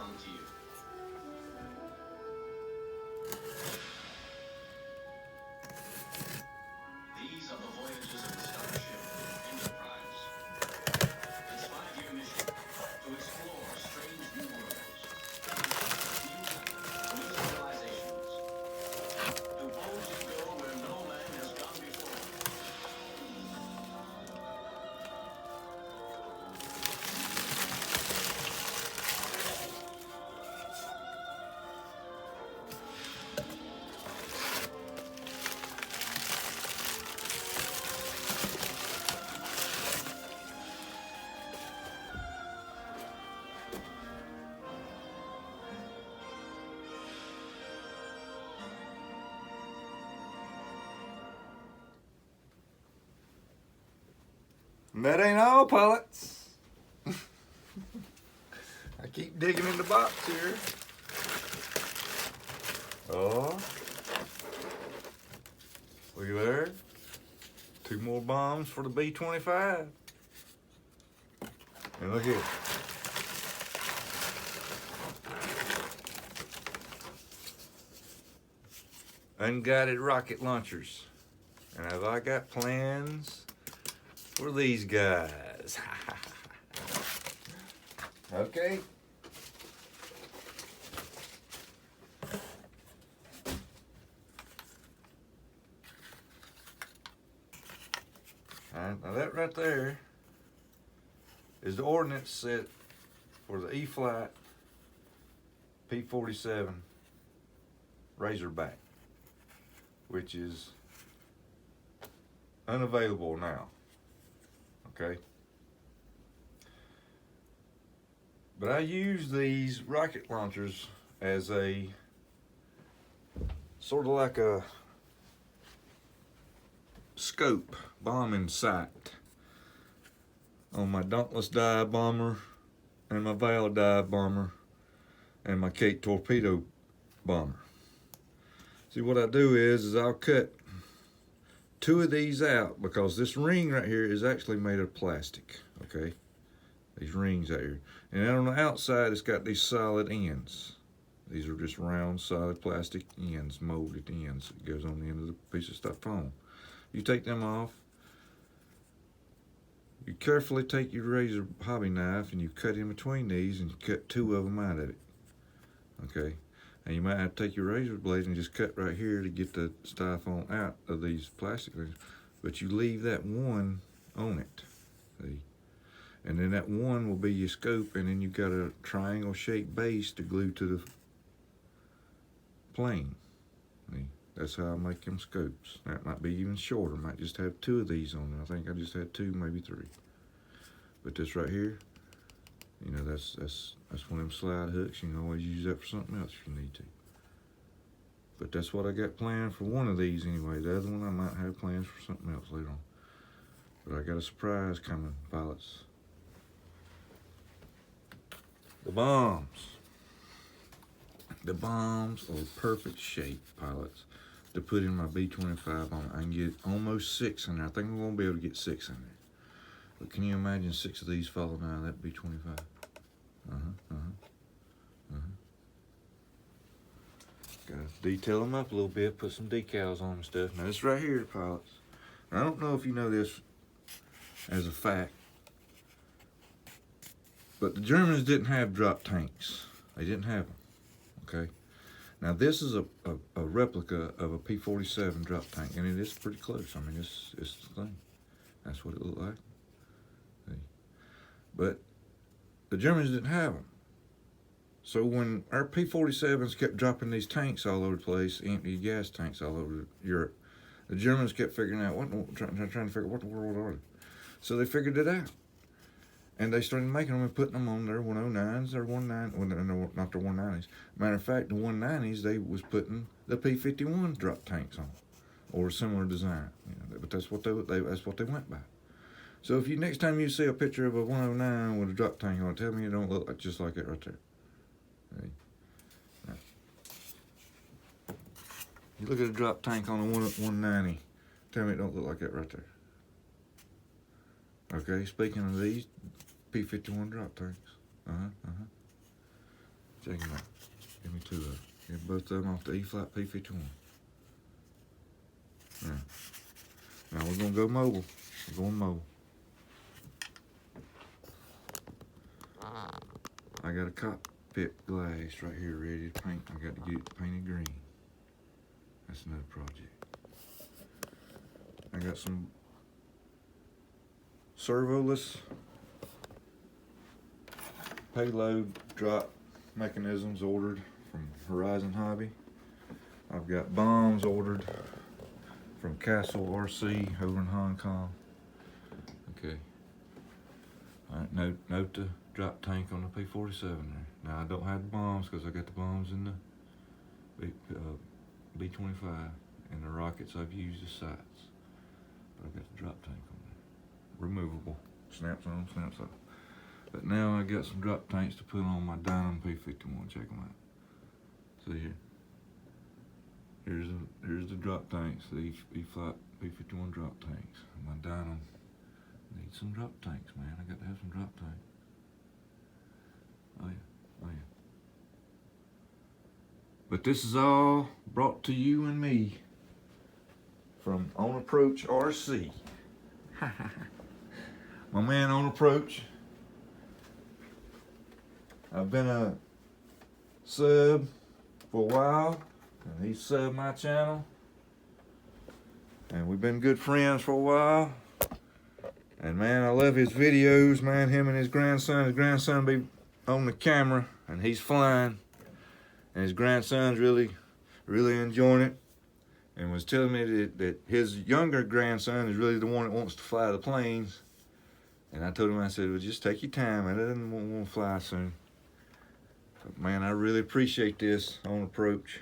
frontier. These are the voyages of the starship Enterprise. Its 5-year mission to explore strange new worlds, new civilizations, to boldly go where no man has gone before. And that ain't all, pilots. I keep digging in the box here. Oh, look at there. 2 more bombs for the B-25. And look here. Unguided rocket launchers. And have I got plans for these guys? Okay. Now that right there is the ordnance set for the E-Flight P-47 Razorback, which is unavailable now. Okay. But I use these rocket launchers as a sort of like a scope bombing sight on my Dauntless dive bomber and my Val dive bomber and my Kate torpedo bomber. See, what I do is I'll cut 2 of these out, because this ring right here is actually made of plastic. Okay, these rings out here, and then on the outside it's got these solid ends. These are just round solid plastic ends, molded ends. It goes on the end of the piece of styrofoam. You take them off. You carefully take your razor hobby knife and you cut in between these, and you cut 2 of them out of it. Okay, and you might have to take your razor blade and just cut right here to get the styrofoam out of these plastic things. But you leave that one on it. See? And then that one will be your scope, and then you've got a triangle shaped base to glue to the plane. See? That's how I make them scopes. That might be even shorter. Might just have 2 of these on there. I think I just had 2, maybe 3. But this right here, you know, that's one of them slide hooks. You can always use that for something else if you need to. But that's what I got planned for one of these anyway. The other one I might have plans for something else later on. But I got a surprise coming, pilots. The bombs. The bombs are perfect shape, pilots, to put in my B-25 on. I can get almost 6 in there. I think I'm gonna be able to get 6 in there. But can you imagine 6 of these falling out of that B-25? Gotta detail them up a little bit, put some decals on and stuff. Now this right here, pilots, I don't know if you know this as a fact, but the Germans didn't have drop tanks. They didn't have them, okay? Now this is a replica of a P-47 drop tank, and it is pretty close. I mean, it's the thing. That's what it looked like. See? But the Germans didn't have them. So when our P-47s kept dropping these tanks all over the place, empty gas tanks all over Europe, the Germans kept figuring out, trying to figure out what in the world are they? So they figured it out. And they started making them and putting them on their 109s, their 19, well, no, not their 190s. Matter of fact, the 190s, they was putting the P-51 drop tanks on, or a similar design. You know, but that's what they went by. So if you next time you see a picture of a 109 with a drop tank on it, tell me it don't look like just like it right there. Hey. Now, you look at a drop tank on a 190. Tell me it don't look like that right there. Okay, speaking of these P-51 drop tanks. Check them out. Give me two of them. Get both of them off the E-flat P-51. Now we're gonna go mobile. We're going mobile. I got a cockpit glass right here ready to paint. I got to get it painted green. That's another project. I got some servoless payload drop mechanisms ordered from Horizon Hobby. I've got bombs ordered from Castle RC over in Hong Kong. Okay. Alright, note the drop tank on the P-47 there. Now I don't have the bombs because I got the bombs in the B-25 and the rockets I've used as sights. But I've got the drop tank on there. Removable. Snaps on, snaps off. But now I got some drop tanks to put on my Dynam P-51. Check them out. See here. Here's the drop tanks, the E-flat P-51 drop tanks. My Dynam needs some drop tanks, man. I got to have some drop tanks. Oh yeah, oh yeah. But this is all brought to you and me from Onapproach RC. My man Onapproach. I've been a sub for a while, and he subbed my channel, and we've been good friends for a while. And man, I love his videos, man. Him and his grandson be on the camera, and he's flying, and his grandson's really enjoying it, and was telling me that his younger grandson is really the one that wants to fly the planes. And I told him, I said, well, just take your time. I didn't want to fly soon. But man, I really appreciate this Onapproach.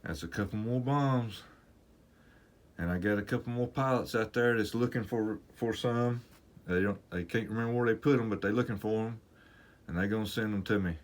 That's a couple more bombs. And I got a couple more pilots out there that's looking for some. They can't remember where they put them, but they're looking for them. And they're gonna send them to me.